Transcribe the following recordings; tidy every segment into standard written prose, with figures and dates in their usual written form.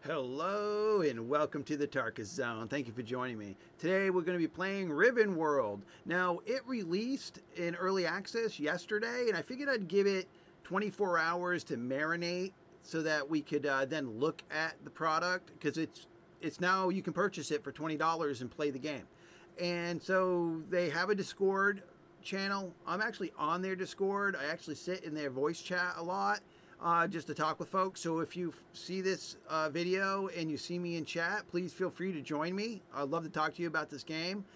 Hello and welcome to the Tarkus Zone. Thank you for joining me. Today we're going to be playing RivenWorld. Now, it released in early access yesterday, and I figured I'd give it 24 hours to marinate so that we could then look at the product, because it's now you can purchase it for $20 and play the game. And so they have a Discord channel. I'm actually on their Discord. I actually sit in their voice chat a lot. Just to talk with folks. So if you see this video and you see me in chat, please feel free to join me. I'd love to talk to you about this game.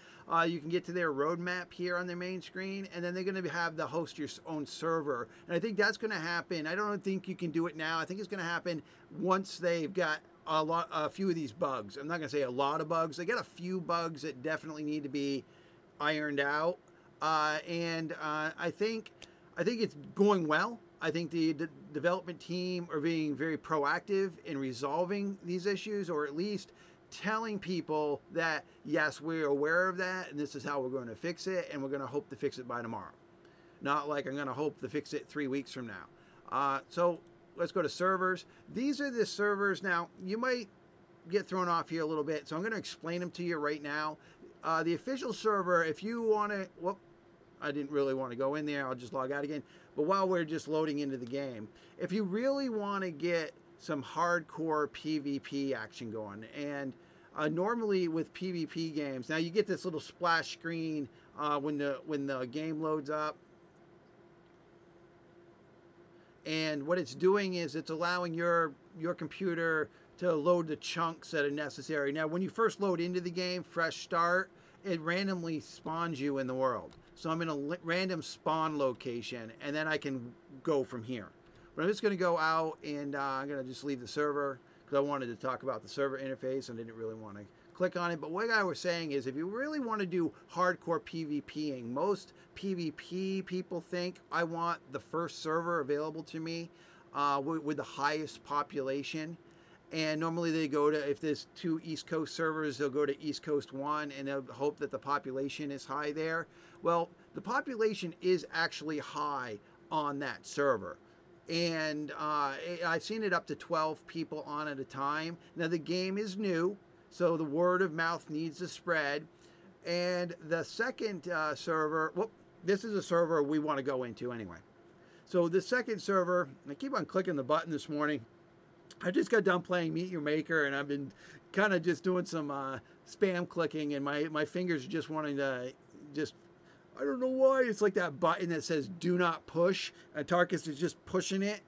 You can get to their roadmap here on their main screen, and then they're going to have the host your own server. And I think that's going to happen. I don't think you can do it now. I think it's going to happen once they've got a few of these bugs. I'm not going to say a lot of bugs. They got a few bugs that definitely need to be ironed out. I think it's going well. I think the development team are being very proactive in resolving these issues, or at least telling people that, yes, we're aware of that, and this is how we're going to fix it, and we're going to hope to fix it by tomorrow. Not like I'm going to hope to fix it 3 weeks from now. So let's go to servers. These are the servers. Now, you might get thrown off here a little bit, so I'm going to explain them to you right now. The official server, if you want to... Whoop, I didn't really want to go in there. I'll just log out again. But while we're just loading into the game, if you really want to get some hardcore PvP action going, and normally with PvP games, now you get this little splash screen when the game loads up. And what it's doing is it's allowing your computer to load the chunks that are necessary. Now, when you first load into the game, fresh start, it randomly spawns you in the world. So I'm in a random spawn location, and then I can go from here. But I'm just going to go out, and I'm going to just leave the server, because I wanted to talk about the server interface and didn't really want to click on it. But what I was saying is, if you really want to do hardcore PvPing, most PvP people think I want the first server available to me with the highest population. And normally they go to, if there's 2 East Coast servers, they'll go to East Coast 1, and they'll hope that the population is high there. Well, the population is actually high on that server. And I've seen it up to 12 people on at a time. Now, the game is new, so the word of mouth needs to spread. And the second server, well, this is a server we want to go into anyway. So the second server, I keep on clicking the button this morning. I just got done playing Meet Your Maker, and I've been kind of just doing some spam clicking, and my fingers are just wanting to just, I don't know why, it's like that button that says do not push, and Tarkus is just pushing it,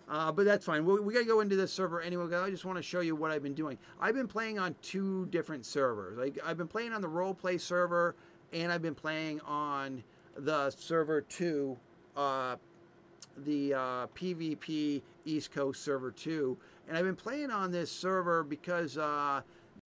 but that's fine. We got to go into this server anyway. I just want to show you what I've been doing. I've been playing on 2 different servers. Like, I've been playing on the roleplay server, and I've been playing on the server 2, the PvP East Coast server 2. And I've been playing on this server because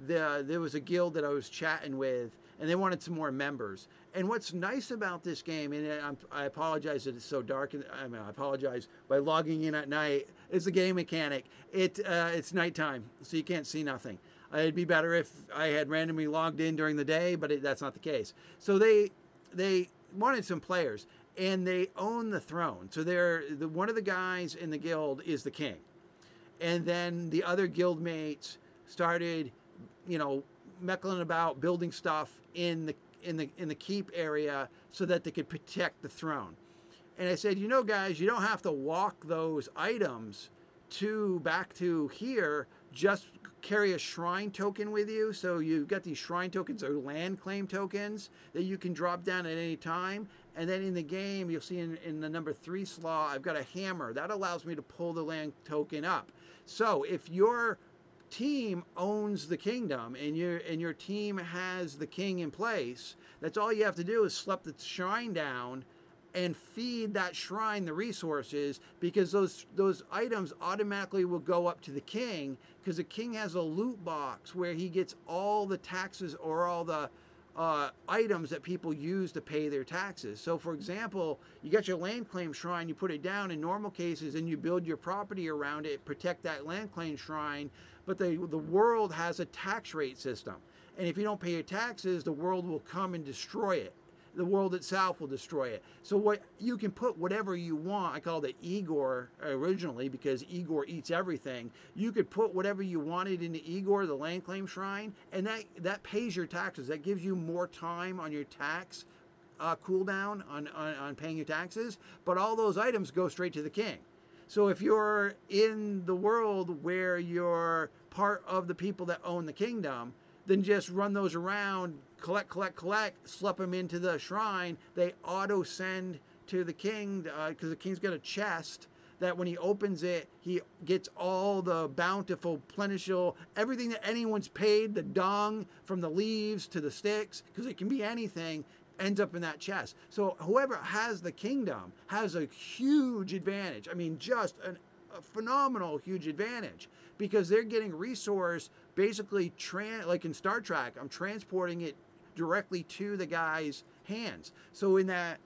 there was a guild that I was chatting with, and they wanted some more members. And what's nice about this game, and I apologize that it's so dark, and I apologize by logging in at night. It's a game mechanic. It's nighttime, so you can't see nothing. It'd be better if I had randomly logged in during the day, but that's not the case. So they wanted some players, and they own the throne. So one of the guys in the guild is the king. And then the other guild mates started, meckling about building stuff in the keep area so that they could protect the throne. And I said, guys, you don't have to walk those items back to here. Just carry a shrine token with you. So you've got these shrine tokens or land claim tokens that you can drop down at any time. And then in the game, you'll see in the number 3 slot, I've got a hammer. That allows me to pull the land token up. So if your team owns the kingdom and your team has the king in place, that's all you have to do is slap the shrine down and feed that shrine the resources, because those items automatically will go up to the king, because the king has a loot box where he gets all the taxes or all the items that people use to pay their taxes. So for example, you got your land claim shrine, you put it down in normal cases, and you build your property around it, protect that land claim shrine, but the world has a tax rate system. And if you don't pay your taxes, the world will come and destroy it. the world itself will destroy it. So what you can put whatever you want. I called it Igor originally because Igor eats everything. You could put whatever you wanted into Igor, the land claim shrine, and that pays your taxes. That gives you more time on your tax cooldown on paying your taxes. But all those items go straight to the king. So if you're in the world where you're part of the people that own the kingdom, then just run those around, collect, slip them into the shrine. They auto send to the king because the king's got a chest that when he opens it, he gets all the bountiful, plentiful, everything that anyone's paid, the dung from the leaves to the sticks, because it can be anything, ends up in that chest. So whoever has the kingdom has a huge advantage. I mean, just a phenomenal, huge advantage because they're getting resource basically, like in Star Trek, I'm transporting it directly to the guy's hands. So in that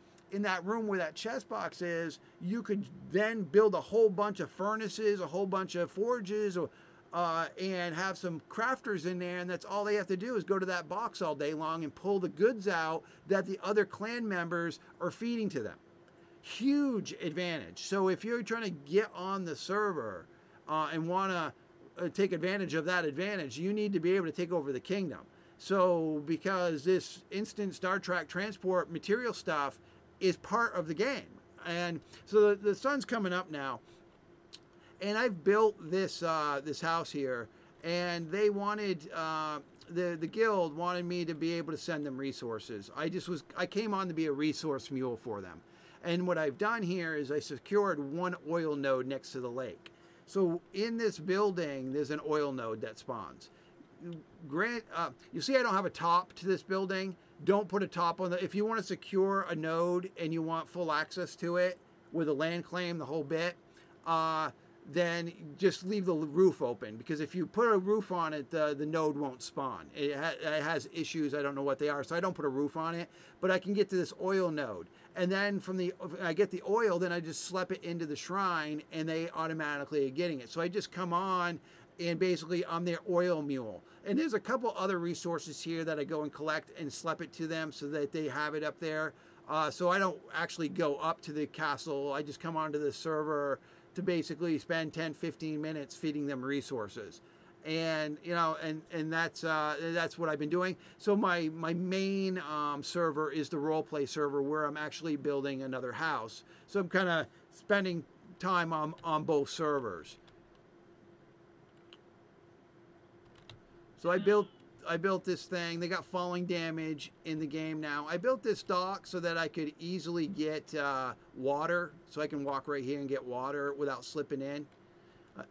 room where that chest box is, you could then build a whole bunch of furnaces, a whole bunch of forges, and have some crafters in there, and that's all they have to do is go to that box all day long and pull the goods out that the other clan members are feeding to them. Huge advantage. So if you're trying to get on the server and want to take advantage of that advantage, you need to be able to take over the kingdom. So because this instant Star Trek transport material stuff is part of the game. And so the sun's coming up now. And I've built this this house here, and they wanted the guild wanted me to be able to send them resources. I came on to be a resource mule for them, and what I've done here is I secured one oil node next to the lake. So in this building, there's an oil node that spawns. You see, I don't have a top to this building. Don't put a top on the. If you want to secure a node and you want full access to it with a land claim, the whole bit. Then just leave the roof open, because if you put a roof on it, the node won't spawn. It has issues. I don't know what they are, so I don't put a roof on it. But I can get to this oil node, and then I get the oil, then I just slip it into the shrine, and they automatically are getting it. So I just come on, and basically I'm their oil mule. And there's a couple other resources here that I go and collect and slip it to them so that they have it up there. So I don't actually go up to the castle. I just come onto the server to basically spend 10-15 minutes feeding them resources, and and that's what I've been doing. So my main server is the roleplay server where I'm actually building another house. So I'm kind of spending time on both servers. So I built this thing. They got falling damage in the game now. I built this dock so that I could easily get water. So I can walk right here and get water without slipping in.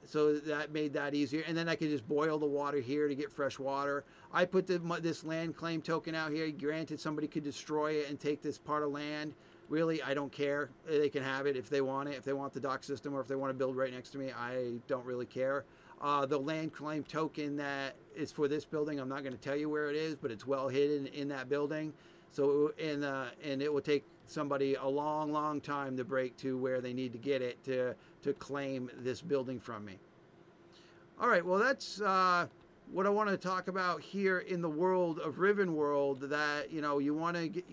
So that made that easier. And then I could just boil the water here to get fresh water. I put this land claim token out here. Granted, somebody could destroy it and take this part of land. Really, I don't care. They can have it if they want it. If they want the dock system or if they want to build right next to me, I don't really care. The land claim token that is for this building, I'm not going to tell you where it is, but it's well hidden in that building. So, and it will take somebody a long time to break to where they need to get it to claim this building from me. All right, well, that's what I want to talk about here in the world of RivenWorld. That you want to get,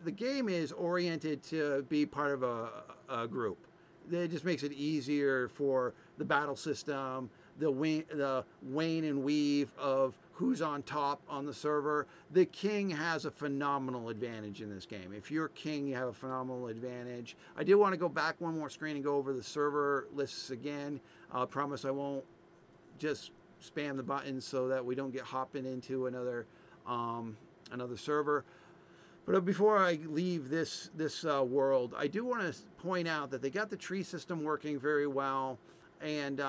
the game is oriented to be part of a group. It just makes it easier for the battle system, the wane and weave of who's on top on the server. The king has a phenomenal advantage in this game. If you're king, you have a phenomenal advantage. I did want to go back one more screen and go over the server lists again. I promise I won't just spam the buttons so that we don't get hopping into another server. But before I leave this world, I do want to point out that they got the tree system working very well, and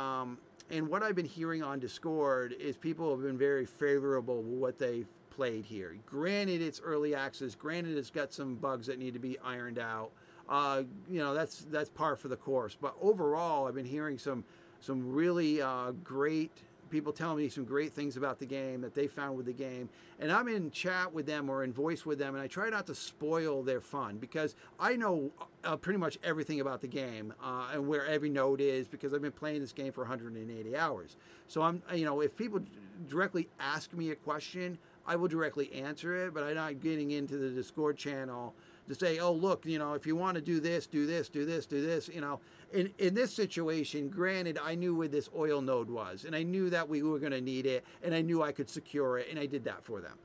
what I've been hearing on Discord is people have been very favorable with what they've played here. Granted, it's early access. Granted, it's got some bugs that need to be ironed out. That's par for the course. But overall, I've been hearing some really great people telling me some great things about the game that they found with the game, and I'm in chat with them or in voice with them, and I try not to spoil their fun because I know pretty much everything about the game and where every node is, because I've been playing this game for 180 hours. So if people directly ask me a question, I will directly answer it, but I'm not getting into the Discord channel to say, oh, look, you know, if you want to do this, do this, do this, do this, you know. In this situation, granted, I knew where this oil node was, and I knew that we were going to need it, and I knew I could secure it, and I did that for them.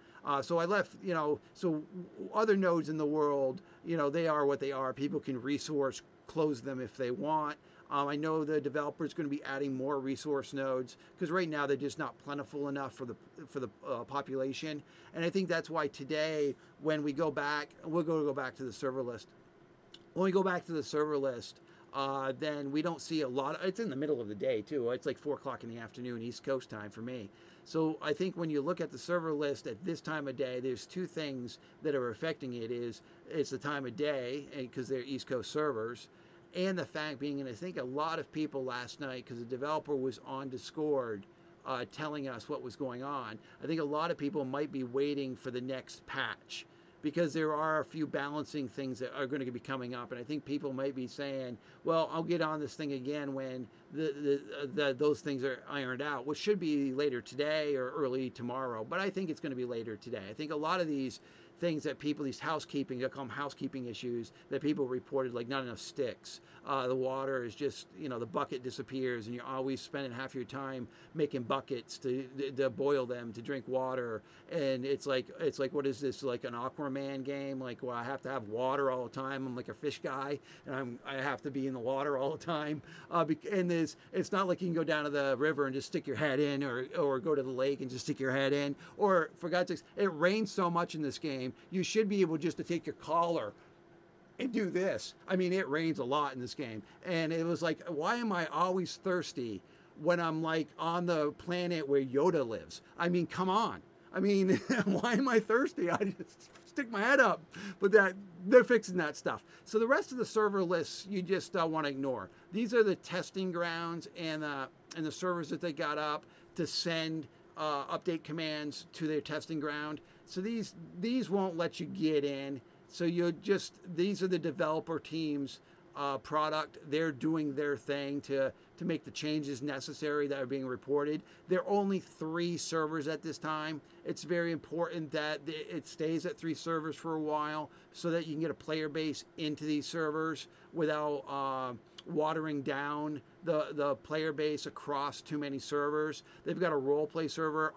So I left, you know, so other nodes in the world, you know, they are what they are. People can resource close them if they want. I know the developer is going to be adding more resource nodes because right now they're just not plentiful enough for the population. And I think that's why today, when we go back, we'll go back to the server list. When we go back to the server list, then we don't see a lot. It's in the middle of the day too. It's like 4 o'clock in the afternoon, East Coast time for me. So I think when you look at the server list at this time of day, there's two things that are affecting it. It's the time of day because they're East Coast servers, and the fact being, and I think a lot of people last night, because the developer was on Discord telling us what was going on, I think a lot of people might be waiting for the next patch because there are a few balancing things that are going to be coming up. And I think people might be saying, well, I'll get on this thing again when those things are ironed out, which should be later today or early tomorrow. But I think it's going to be later today. I think a lot of these things that people, these housekeeping, I call them housekeeping issues that people reported, like not enough sticks. The water is just, you know, the bucket disappears and you're always spending half your time making buckets to boil them to drink water. And it's like, what is this, like an Aquaman game? Like, well, I have to have water all the time. I'm like a fish guy and I have to be in the water all the time. And it's not like you can go down to the river and just stick your head in or go to the lake and just stick your head in. Or for God's sakes, it rains so much in this game, you should be able just to take your collar and do this. I mean, it rains a lot in this game. And it was like, why am I always thirsty when I'm like on the planet where Yoda lives? I mean, come on. I mean, why am I thirsty? I just stick my head up. But they're fixing that stuff. So the rest of the server lists, you just want to ignore. These are the testing grounds and the servers that they got up to send update commands to their testing ground. So these won't let you get in. So these are the developer team's product. They're doing their thing to make the changes necessary that are being reported. There are only 3 servers at this time. It's very important that it stays at 3 servers for a while so that you can get a player base into these servers without watering down the player base across too many servers. They've got a role play server.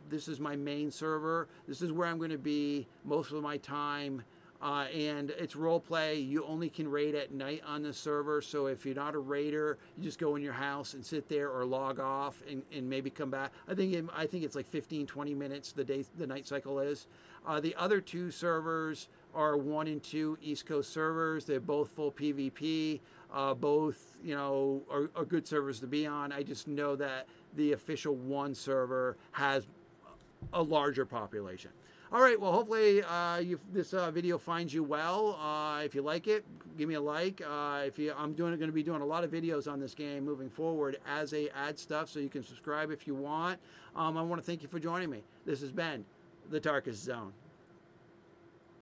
This is my main server. This is where I'm going to be most of my time. And it's role play. You only can raid at night on the server. So if you're not a raider, you just go in your house and sit there or log off and maybe come back. I think it's like 15, 20 minutes the night cycle is. The other 2 servers are 1 and 2 East Coast servers. They're both full PvP. Both, you know, are good servers to be on. I just know that the official 1 server has a larger population. All right, well, hopefully this video finds you well. If you like it, give me a like. I'm going to be doing a lot of videos on this game moving forward as I add stuff, so you can subscribe if you want. I want to thank you for joining me. This has been The Darkest Zone.